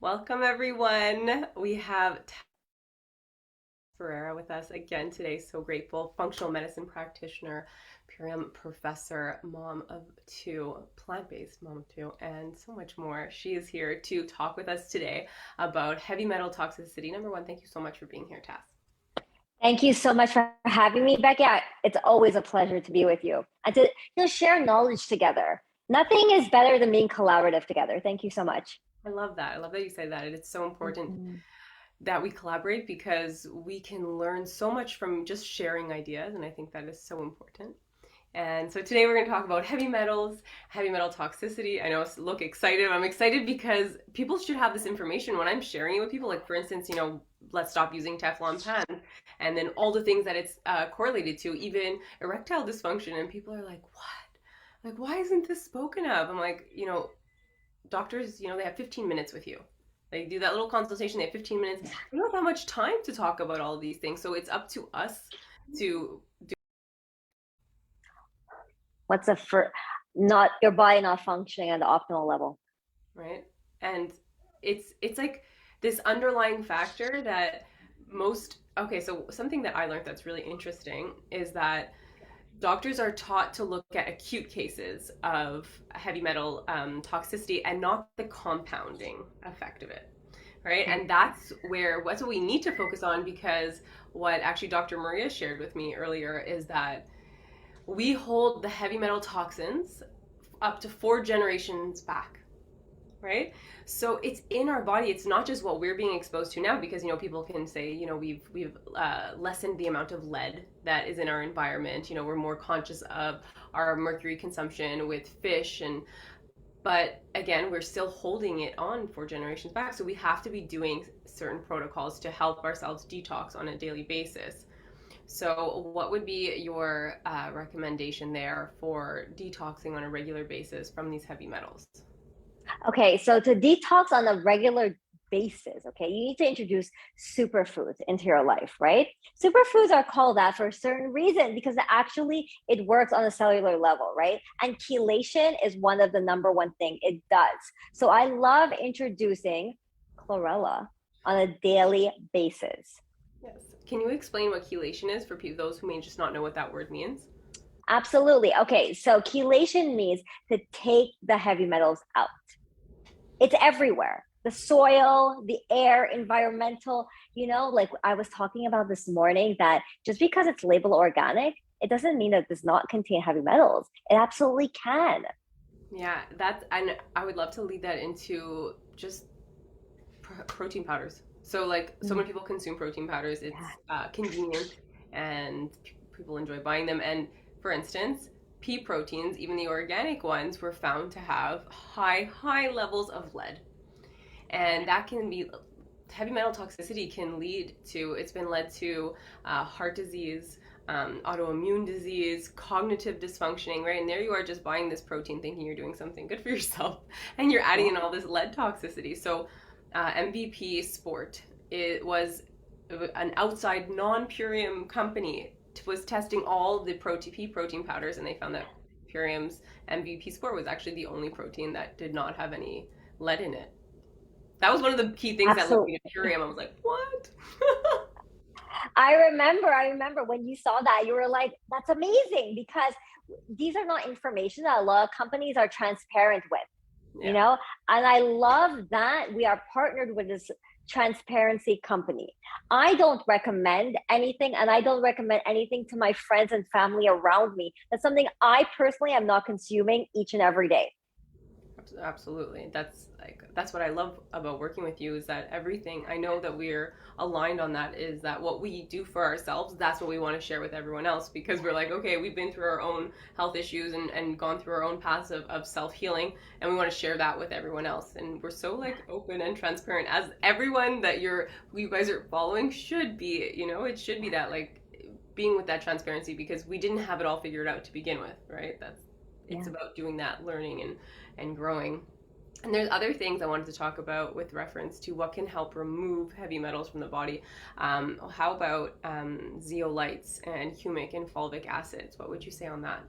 Welcome, everyone. We have Tas Ferreira with us again today. So grateful. Functional medicine practitioner, Purium professor, mom of two, plant-based mom of two, and so much more. She is here to talk with us today about heavy metal toxicity. Number one, thank you so much for being here, Tas. Thank you so much for having me, Becky. It's always a pleasure to be with you and to share knowledge together. Nothing is better than being collaborative together. Thank you so much. I love that. I love that you say that. It's so important Mhm. that we collaborate because we can learn so much from just sharing ideas, and I think that is so important. And so today we're going to talk about heavy metals, heavy metal toxicity. I know, look excited. I'm excited because people should have this information when I'm sharing it with people. Like, for instance, let's stop using Teflon pans, and then all the things that it's correlated to, even erectile dysfunction. And people are like, what? Like, why isn't this spoken of? I'm like, doctors, they have 15 minutes with you. They do that little consultation, they have 15 minutes. We don't have that much time to talk about all of these things. So it's up to us to What's a for not your body not functioning at the optimal level? right? And it's like this underlying factor that most okay, so something that I learned that's really interesting is that doctors are taught to look at acute cases of heavy metal toxicity and not the compounding effect of it, right? And that's what we need to focus on, because what actually Dr. Maria shared with me earlier is that we hold the heavy metal toxins up to 4 generations back, right? So it's in our body. It's not just what we're being exposed to now, because people can say, we've lessened the amount of lead that is in our environment. We're more conscious of our mercury consumption with fish, and but again, we're still holding it on 4 generations back. So we have to be doing certain protocols to help ourselves detox on a daily basis. So, what would be your recommendation there for detoxing on a regular basis from these heavy metals? Okay, so to detox on a regular basis, okay, you need to introduce superfoods into your life, right? Superfoods are called that for a certain reason because it works on a cellular level, right? And chelation is one of the number one thing it does. So I love introducing chlorella on a daily basis. Yes. Can you explain what chelation is for those who may just not know what that word means? Absolutely. Okay, so chelation means to take the heavy metals out. It's everywhere. The soil, the air, environmental, like I was talking about this morning, that just because it's labeled organic, it doesn't mean that it does not contain heavy metals. It absolutely can. Yeah, and I would love to lead that into just protein powders. So, like, so many people consume protein powders. Yeah. It's convenient, and people enjoy buying them. And for instance, pea proteins, even the organic ones, were found to have high levels of lead, and that can be heavy metal toxicity can lead to, it's been led to heart disease, autoimmune disease, cognitive dysfunctioning, right? And there you are, just buying this protein thinking you're doing something good for yourself, and you're adding Yeah. in all this lead toxicity. So MVP Sport, it was an outside non-Purium company, was testing all the pea protein powders, and they found that Purium's MVP Sport was actually the only protein that did not have any lead in it. That was one of the key things that led Absolutely. me to Purium. I was like, what? I remember when you saw that, you were like, that's amazing because these are not information that a lot of companies are transparent with, you Yeah. know? And I love that we are partnered with this transparency company. I don't recommend anything, and I don't recommend anything to my friends and family around me. That's something I personally am not consuming each and every day. Absolutely. That's what I love about working with you, is that everything, I know that we're aligned on that, is that what we do for ourselves, that's what we want to share with everyone else, because we're like, okay, we've been through our own health issues and gone through our own paths of self-healing, and we want to share that with everyone else. And we're so like open and transparent, as everyone that you guys are following should be, it should be that, like, being with that transparency, because we didn't have it all figured out to begin with, right? It's Yeah. about doing that learning and growing. And there's other things I wanted to talk about with reference to what can help remove heavy metals from the body. How about zeolites and humic and fulvic acids? What would you say on that?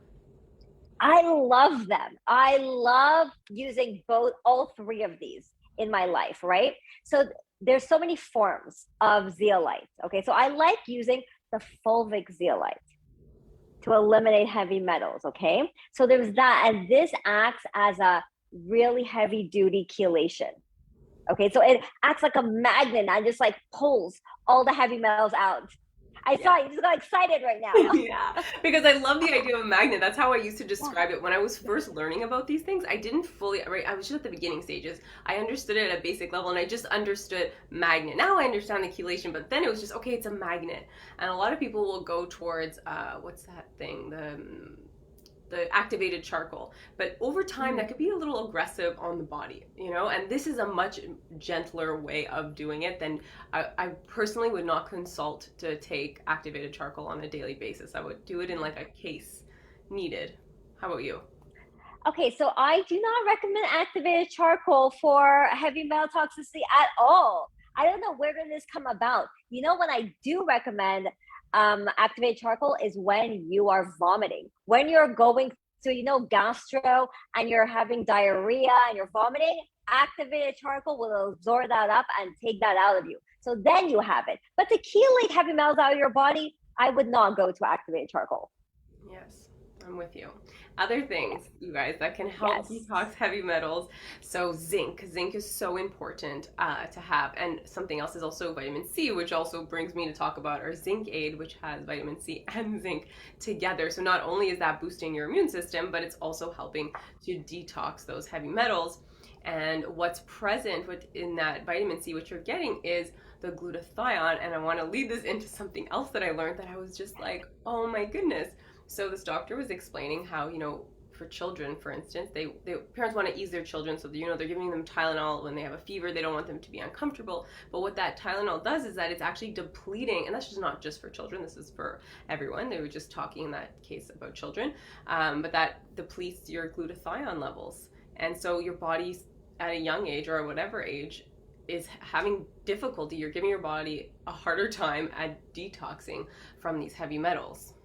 I love them. I love using all three of these in my life, right? So there's so many forms of zeolite. Okay, so I like using the fulvic zeolite to eliminate heavy metals. Okay, so there's that, and this acts as a really heavy duty chelation. Okay, so it acts like a magnet and just like pulls all the heavy metals out. I Yeah. saw you just got excited right now. Yeah, because I love the idea of a magnet. That's how I used to Yeah, describe it when I was first learning about these things. I didn't fully, right? I was just at the beginning stages. I understood it at a basic level and I just understood magnet. Now I understand the chelation, but then it was just, okay, it's a magnet. And a lot of people will go towards, what's that thing? The activated charcoal. But over time, that could be a little aggressive on the body, you know? And this is a much gentler way of doing it than I personally would not consult to take activated charcoal on a daily basis. I would do it in like a case needed. How about you? okay, so I do not recommend activated charcoal for heavy metal toxicity at all. I don't know where did this come about. You know, when I do recommend activated charcoal is when you are vomiting, when you're going to, gastro and you're having diarrhea and you're vomiting. Activated charcoal will absorb that up and take that out of you. So then you have it. But to chelate heavy metals out of your body, I would not go to activated charcoal. Yes, I'm with you. Other things, you guys, that can help Yes. detox heavy metals. So zinc. Zinc is so important to have. And something else is also vitamin C, which also brings me to talk about our zinc aid, which has vitamin C and zinc together. So not only is that boosting your immune system, but it's also helping to detox those heavy metals. And what's present within that vitamin C, which you're getting, is the glutathione. And I want to lead this into something else that I learned that I was just like, oh my goodness. So this doctor was explaining how, for children, for instance, they parents want to ease their children, so they're giving them Tylenol when they have a fever. They don't want them to be uncomfortable. But what that Tylenol does is that it's actually depleting, and that's just not just for children. This is for everyone. They were just talking in that case about children, but that depletes your glutathione levels, and so your body at a young age or whatever age is having difficulty. You're giving your body a harder time at detoxing from these heavy metals.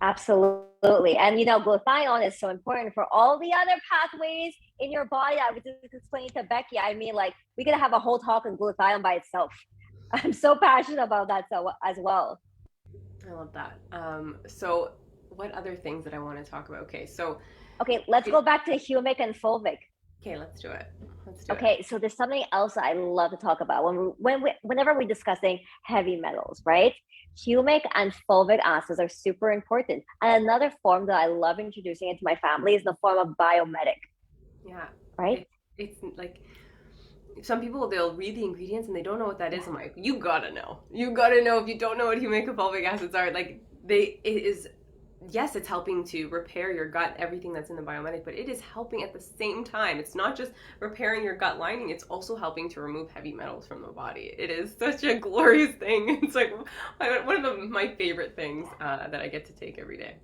Absolutely. And glutathione is so important for all the other pathways in your body. I was just explaining to Becky. I mean, like, we could have a whole talk on glutathione by itself. I'm so passionate about that so as well. I love that. So what other things that I want to talk about? Okay, so Okay, let's go back to humic and fulvic. okay, let's do it. Let's do it. Okay, so there's something else I love to talk about whenever we're discussing heavy metals, right? Humic and fulvic acids are super important. And another form that I love introducing into my family is the form of biomedic, Yeah. right? It's like some people they'll read the ingredients and they don't know what that is. I'm like, you gotta know. You gotta know if you don't know what humic and fulvic acids are. Like it is yes, it's helping to repair your gut, everything that's in the biomedic, but it is helping at the same time. It's not just repairing your gut lining, it's also helping to remove heavy metals from the body. It is such a glorious thing. It's like one of my favorite things that I get to take every day.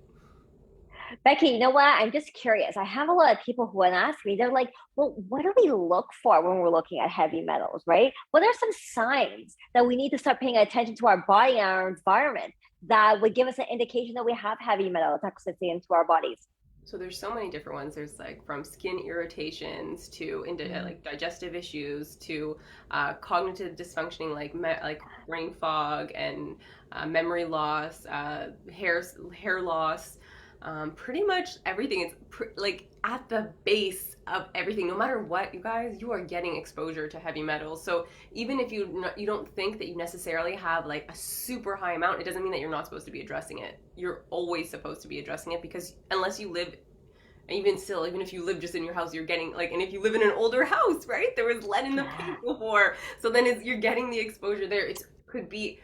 Becky, you know what? I'm just curious. I have a lot of people who want to ask me, they're like, well, what do we look for when we're looking at heavy metals, right? What are some signs that we need to start paying attention to our body and our environment that would give us an indication that we have heavy metal toxicity into our bodies? So there's so many different ones. There's like from skin irritations to into like digestive issues to cognitive dysfunctioning like brain fog and memory loss, hair loss, pretty much everything. It's like at the base of everything. No matter what, you guys, you are getting exposure to heavy metals. So even if you don't think that you necessarily have like a super high amount, it doesn't mean that you're not supposed to be addressing it. You're always supposed to be addressing it because unless you live, even still, even if you live just in your house, you're getting like, and if you live in an older house, right? There was lead in the paint before, so then you're getting the exposure there. It could be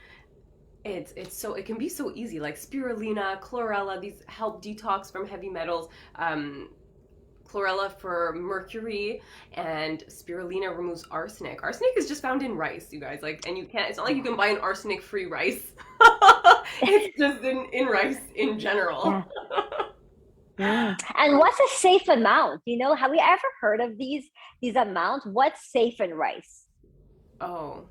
it can be so easy, like spirulina, chlorella. These help detox from heavy metals. Chlorella for mercury, and spirulina removes arsenic. Arsenic is just found in rice, you guys. Like, and you can't. It's not like you can buy an arsenic-free rice. It's just in rice in general. Yeah. And what's a safe amount? Have we ever heard of these amounts? What's safe in rice? Oh,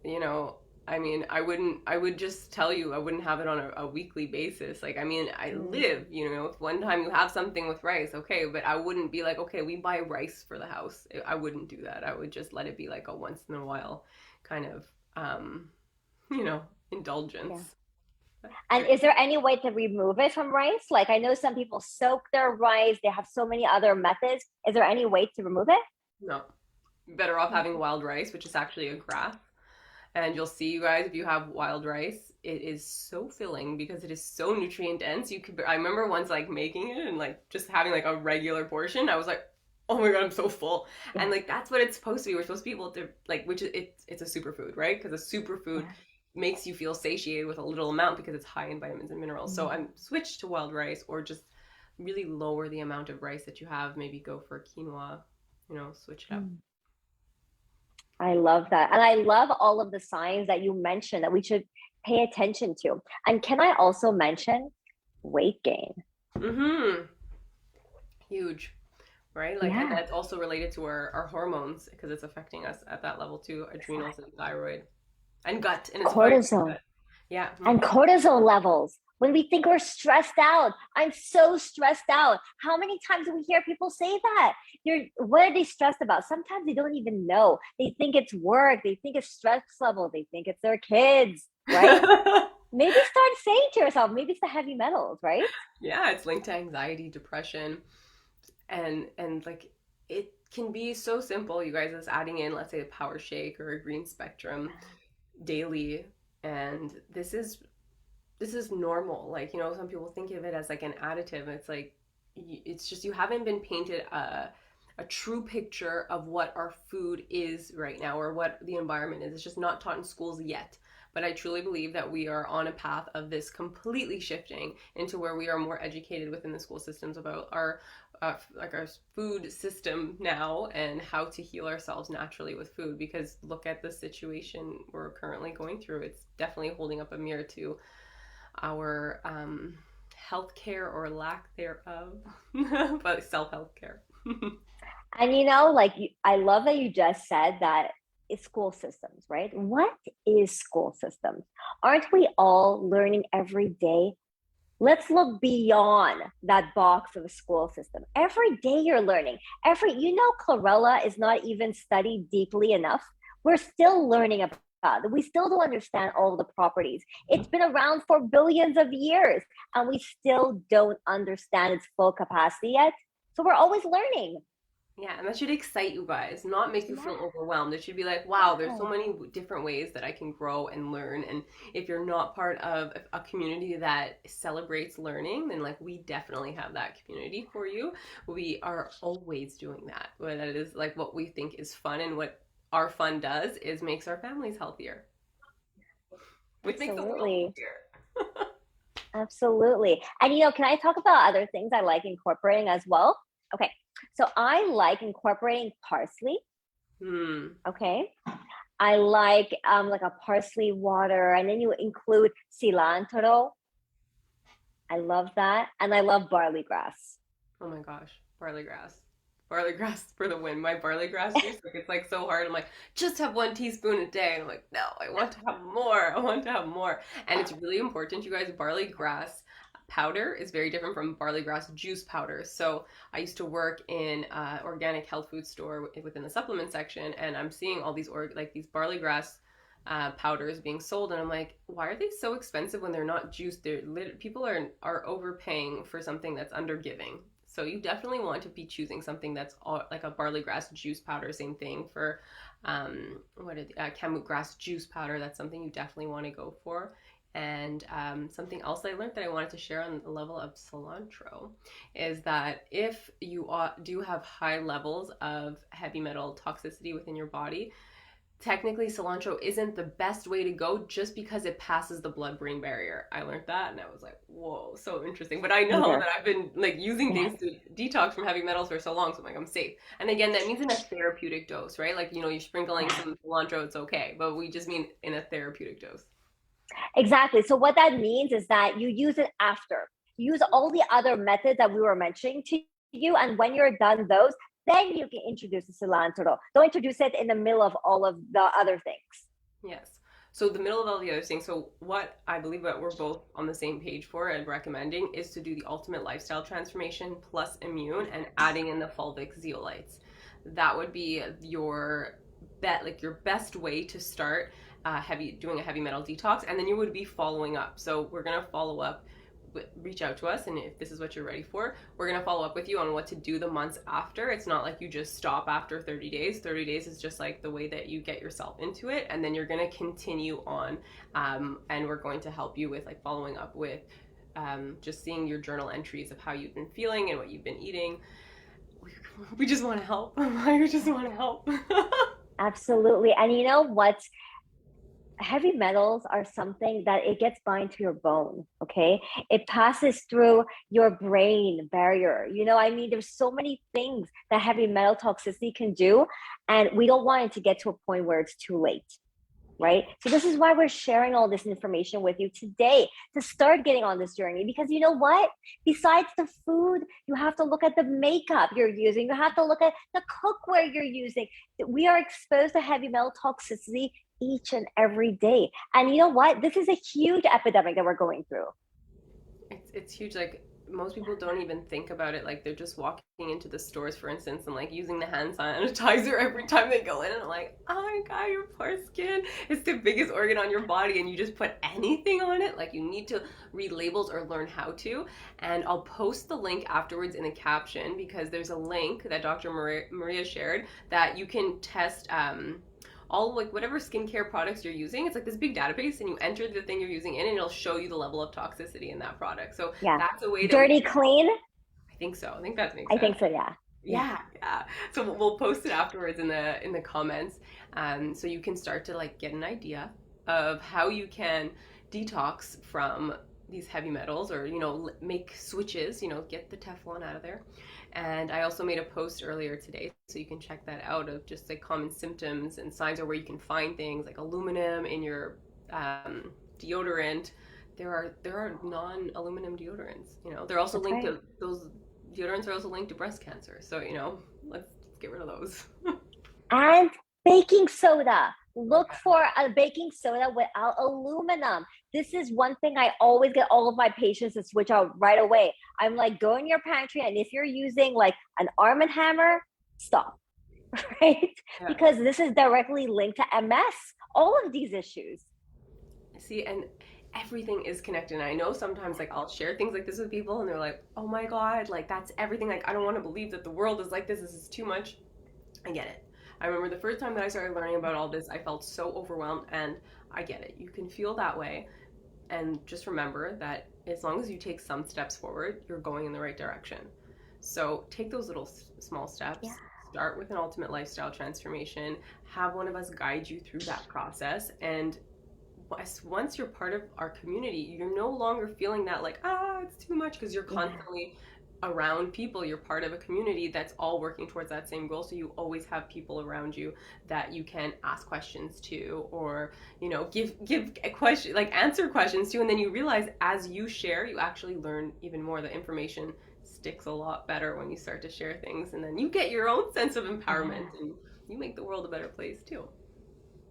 you know. I mean, I would just tell you I wouldn't have it on a weekly basis. Like, I mean, I Mm, live, you know, if one time you have something with rice, okay, but I wouldn't be like, okay, we buy rice for the house. I wouldn't do that. I would just let it be like a once in a while kind of, um, you know, yeah. indulgence. And is there any way to remove it from rice? Like I know some people soak their rice, they have so many other methods. Is there any way to remove it? No, better off having Okay. wild rice, which is actually a grass. And you'll see, you guys, if you have wild rice, it is so filling because it is so nutrient dense. You could, I remember once like making it and like just having like a regular portion. I was like, oh my God, I'm so full. And Yeah. like that's what it's supposed to be. We're supposed to be able to like, which is it's a superfood, right? Because a superfood Yeah. makes you feel satiated with a little amount because it's high in vitamins and minerals. So Mm. I'm switched to wild rice or just really lower the amount of rice that you have. Maybe go for quinoa, you know, switch it up. Mm. I love that. And I love all of the signs that you mentioned that we should pay attention to. And can I also mention weight gain? Mm-hmm. Huge. Right? Like, and Yeah. that's also related to our hormones because it's affecting us at that level too, adrenals and thyroid and gut, and it's affecting the Cortisol gut. Yeah. and Hmm. cortisol levels. When we think we're stressed out, I'm so stressed out. How many times do we hear people say that? What are they stressed about? Sometimes they don't even know. They think it's work. They think it's stress level. They think it's their kids, right? Maybe start saying to yourself, maybe it's the heavy metals, right? Yeah, it's linked to anxiety, depression, and like it can be so simple, you guys, as adding in, let's say, a power shake or a green spectrum daily. And this is normal. Like, you know, some people think of it as like an additive. It's like it's just you haven't been painted a true picture of what our food is right now or what the environment is. It's just not taught in schools yet. But I truly believe that we are on a path of this completely shifting into where we are more educated within the school systems about our like our food system now and how to heal ourselves naturally with food, because look at the situation we're currently going through. It's definitely holding up a mirror to our healthcare or lack thereof, but self healthcare. And you know, like I love that you just said that it's school systems, right? What is school systems? Aren't we all learning every day? Let's look beyond that box of a school system. Every day you're learning. You know, chlorella is not even studied deeply enough. We're still learning about it. We still don't understand all the properties. It's been around for billions of years, and we still don't understand its full capacity yet. So we're always learning. Yeah, and that should excite you guys, not make you feel Yeah. overwhelmed. It should be like, wow, there's so Yes. many different ways that I can grow and learn. And if you're not part of a community that celebrates learning, then like we definitely have that community for you. We are always doing that. But that is like what we think is fun, and what our fun does is makes our families healthier, which makes the world Absolutely. healthier. Absolutely. And you know, can I talk about other things I like incorporating as well? Okay. So I like incorporating parsley. Hmm. Okay. I like a parsley water, and then you include cilantro. I love that. And I love barley grass. Oh my gosh, barley grass. Barley grass for the win. My barley grass juice, like it's like so hard. I'm like, just have 1 teaspoon a day. And I'm like, no, I want to have more. I want to have more. And it's really important, you guys. Barley grass powder is very different from barley grass juice powder. So I used to work in organic health food store within the supplement section, and I'm seeing all these like these barley grass powders being sold, and I'm like, why are they so expensive when they're not juice? People are overpaying for something that's under giving. So you definitely want to be choosing something that's like a barley grass juice powder. Same thing for kamut grass juice powder. That's something you definitely want to go for. And something else I learned that I wanted to share on the level of cilantro is that if you do have high levels of heavy metal toxicity within your body, technically cilantro isn't the best way to go just because it passes the blood-brain barrier. I learned that and I was like, whoa, so interesting. But I know Either. that I've been like using Yeah. things to detox from heavy metals for so long, so I'm like, I'm safe. And again, that means in a therapeutic dose, right? Like, you know, you're sprinkling Yeah. some cilantro, it's okay, but we just mean in a therapeutic dose. Exactly. So what that means is that you use it after. Use all the other methods that we were mentioning to you, and when you're done those, then you can introduce the cilantro. Don't introduce it in the middle of all of the other things. Yes. So the middle of all the other things. So what I believe that we're both on the same page for and recommending is to do the ultimate lifestyle transformation plus immune and adding in the fulvic zeolites. That would be your your best way to start doing a heavy metal detox, and then you would be following up. So we're gonna follow up, reach out to us, and if this is what you're ready for, we're going to follow up with you on what to do the months after. It's not like you just stop after 30 days. 30 days is just like the way that you get yourself into it, and then you're going to continue on, and we're going to help you with like following up with just seeing your journal entries of how you've been feeling and what you've been eating. We just want to help. We just want to help. Absolutely. And you know what? Heavy metals are something that it gets bind to your bone. Okay, it passes through your brain barrier. I mean, there's so many things that heavy metal toxicity can do, and we don't want it to get to a point where it's too late, right? So this is why we're sharing all this information with you today, to start getting on this journey. Because you know what, besides the food, you have to look at the makeup you're using, you have to look at the cookware you're using. We are exposed to heavy metal toxicity each and every day. And you know what? This is a huge epidemic that we're going through. It's huge. Like most people don't even think about it. Like they're just walking into the stores, for instance, and like using the hand sanitizer every time they go in, and I'm like, oh my god, your poor skin. It's the biggest organ on your body, and you just put anything on it. Like you need to read labels or learn how to. And I'll post the link afterwards in the caption, because there's a link that Dr. Maria shared that you can test all like whatever skincare products you're using. It's like this big database, and you enter the thing you're using in, and it'll show you the level of toxicity in that product. So Yeah. that's a way that dirty clean. I think so. I think that makes I sense. think so. Yeah. Yeah. So we'll post it afterwards in the comments, so you can start to like get an idea of how you can detox from these heavy metals, or make switches. Get the Teflon out of there. And I also made a post earlier today, so you can check that out, of just like common symptoms and signs, or where you can find things like aluminum in your deodorant. There are non-aluminum deodorants. They're also That's linked right. to those deodorants are also linked to breast cancer. So let's get rid of those. And baking soda. Look for a baking soda without aluminum. This is one thing I always get all of my patients to switch out right away. I'm like, go in your pantry, and if you're using like an Arm& Hammer, stop, right? Yeah. Because this is directly linked to MS, all of these issues. See, and everything is connected. And I know sometimes like I'll share things like this with people, and they're like, "Oh my god, like that's everything. Like I don't want to believe that the world is like this. This is too much." I get it. I remember the first time that I started learning about all this, I felt so overwhelmed, and I get it. You can feel that way. And just remember that as long as you take some steps forward, you're going in the right direction. So take those little small Yeah. steps. Start with an ultimate lifestyle transformation. Have one of us guide you through that process. And once you're part of our community, you're no longer feeling that like, it's too much, because you're Yeah. constantly around people. You're part of a community that's all working towards that same goal. So you always have people around you that you can ask questions to, or give a question, like answer questions to. And then you realize as you share, you actually learn even more. The information sticks a lot better when you start to share things, and then you get your own sense of empowerment, Yeah. and you make the world a better place too.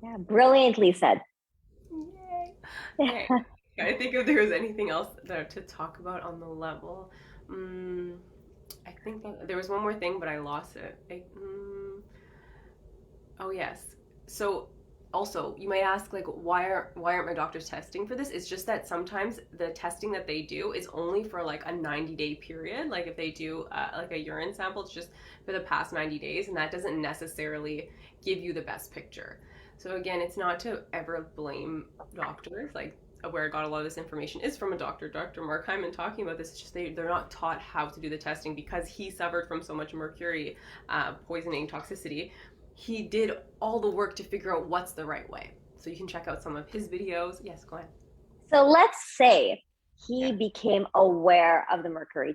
Yeah. Brilliantly said. Yay. Okay. I think if there was anything else to talk about on the level, I think that there was one more thing, but I lost it. Oh yes. So also, you may ask like, why aren't my doctors testing for this? It's just that sometimes the testing that they do is only for like a 90-day period. Like if they do like a urine sample, it's just for the past 90 days, and that doesn't necessarily give you the best picture. So again, it's not to ever blame doctors. Like where I got a lot of this information is from a doctor, Dr. Mark Hyman, talking about this. It's just they're not taught how to do the testing, because he suffered from so much mercury poisoning toxicity. He did all the work to figure out what's the right way. So you can check out some of his videos. Yes, go ahead. So let's say Yeah. he became aware of the mercury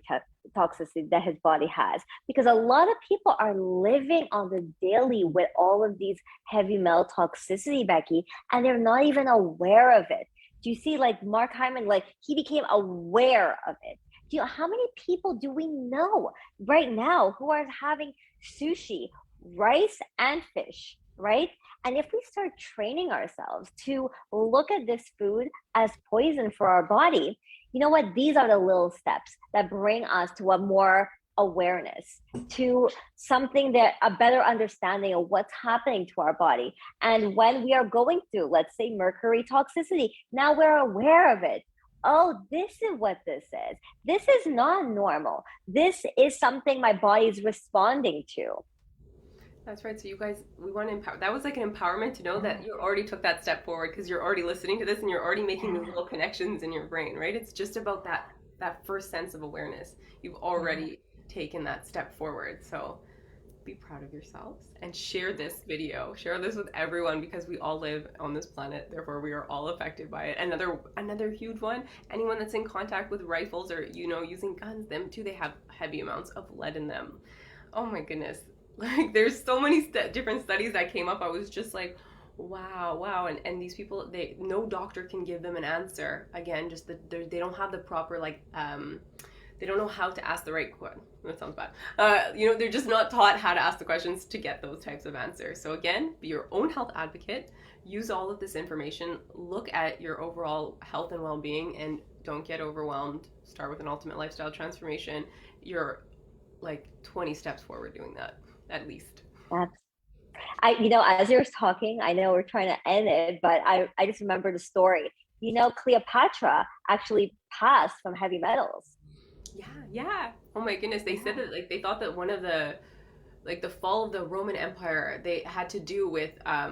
toxicity that his body has, because a lot of people are living on the daily with all of these heavy metal toxicity, Becky, and they're not even aware of it. Do you see, like Mark Hyman, like he became aware of it? Do you know how many people do we know right now who are having sushi, rice, and fish? right? And if we start training ourselves to look at this food as poison for our body, you know what? These are the little steps that bring us to a more awareness, to something that a better understanding of what's happening to our body. And when we are going through, let's say, mercury toxicity, now we're aware of it. Oh, this is what this is. This is not normal. This is something my body is responding to. That's right. So you guys, we want to empower. That was like an empowerment to know Yeah, that you already took that step forward because you're already listening to this and you're already making those yeah, little connections in your brain, right? It's just about that first sense of awareness. You've yeah. already taken that step forward. So be proud of yourselves and share this video. Share this with everyone because we all live on this planet. Therefore, we are all affected by it. Another huge one. Anyone that's in contact with rifles or using guns, them too. They have heavy amounts of lead in them. Oh my goodness. Like there's so many different studies that came up. I was just like, wow. And these people, no doctor can give them an answer. Again, just they don't have the proper they don't know how to ask the right question. That sounds bad. They're just not taught how to ask the questions to get those types of answers. So again, be your own health advocate. Use all of this information. Look at your overall health and well-being, and don't get overwhelmed. Start with an ultimate lifestyle transformation. You're like 20 steps forward doing that, at least. That's as you're talking, I know we're trying to end it, but I just remember the story. Cleopatra actually passed from heavy metals. Yeah. Oh my goodness. They said Yeah. that like they thought that one of the fall of the Roman Empire they had to do with a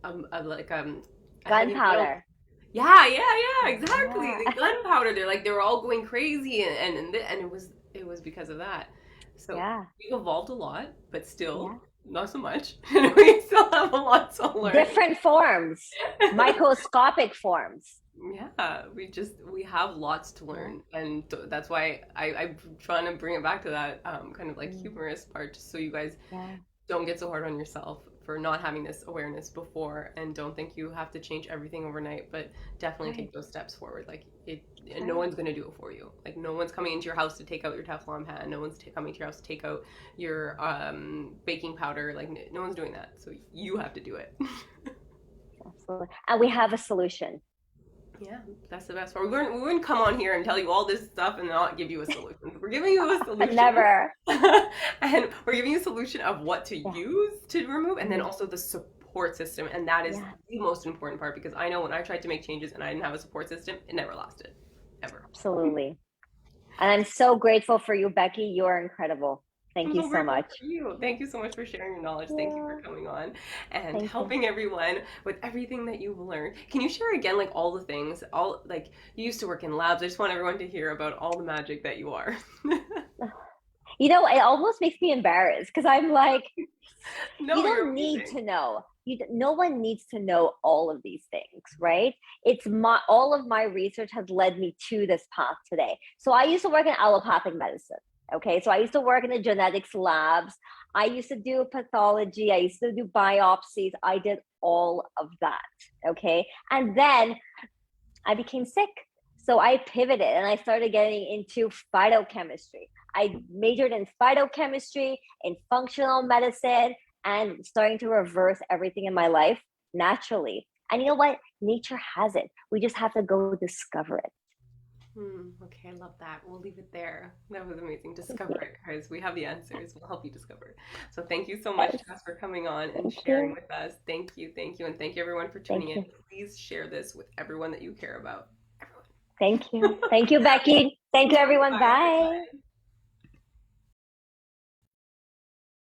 heavy metal. Gunpowder. Yeah, exactly. Yeah. The gunpowder. They were all going crazy, and it was because of that. So Yeah. we've evolved a lot, but Yeah. still not so much. We still have a lot to learn. Different forms, microscopic forms. Yeah, we have lots to Yeah. learn, and that's why I'm trying to bring it back to that kind of like Mm. humorous part, just so you guys Yeah. don't get so hard on yourself for not having this awareness before, and don't think you have to change everything overnight, but definitely Right. take those steps forward. Like and no Right. one's gonna do it for you. Like no one's coming into your house to take out your Teflon pan. No one's coming to your house to take out your baking powder. Like no one's doing that. So you have to do it. Absolutely. And we have a solution. Yeah, that's the best part. We wouldn't come on here and tell you all this stuff and not give you a solution. We're giving you a solution. Never. And we're giving you a solution of what to Yeah. use to remove, and then Mhm. also the support system. And that is Yeah. the most important part because I know when I tried to make changes and I didn't have a support system, it never lasted. Ever. Absolutely. And I'm so grateful for you, Becky. You're incredible. I'm Thank you so so grateful much. for you. Thank you so much for sharing your knowledge. Thank you for Yeah. coming on and Thank you. helping everyone with everything that you've learned. Can you share again, like all the things, all like you used to work in labs? I just want everyone to hear about all the magic that you are. It almost makes me embarrassed because I'm like, you No, you're don't need amazing. to know. No one needs to know all of these things, right? All of my research has led me to this path today. So I used to work in allopathic medicine. Okay, so I used to work in the genetics labs. I used to do pathology. I used to do biopsies. I did all of that. Okay, and then I became sick. So I pivoted and I started getting into phytochemistry. I majored in phytochemistry, in functional medicine, and starting to reverse everything in my life naturally. And you know what? Nature has it. We just have to go discover it. Okay, I love that. We'll leave it there. That was amazing. Thank you. Discover it, guys. We have the answers. We'll help you discover. So thank you so much, Yes. Tess, for coming on and Thank sharing you. with us. Thank you, and thank you everyone for tuning Thank in. you. Please share this with everyone that you care about. Everyone. Thank you. Thank you, Becky. Thank you, everyone. Bye. Bye. Everyone.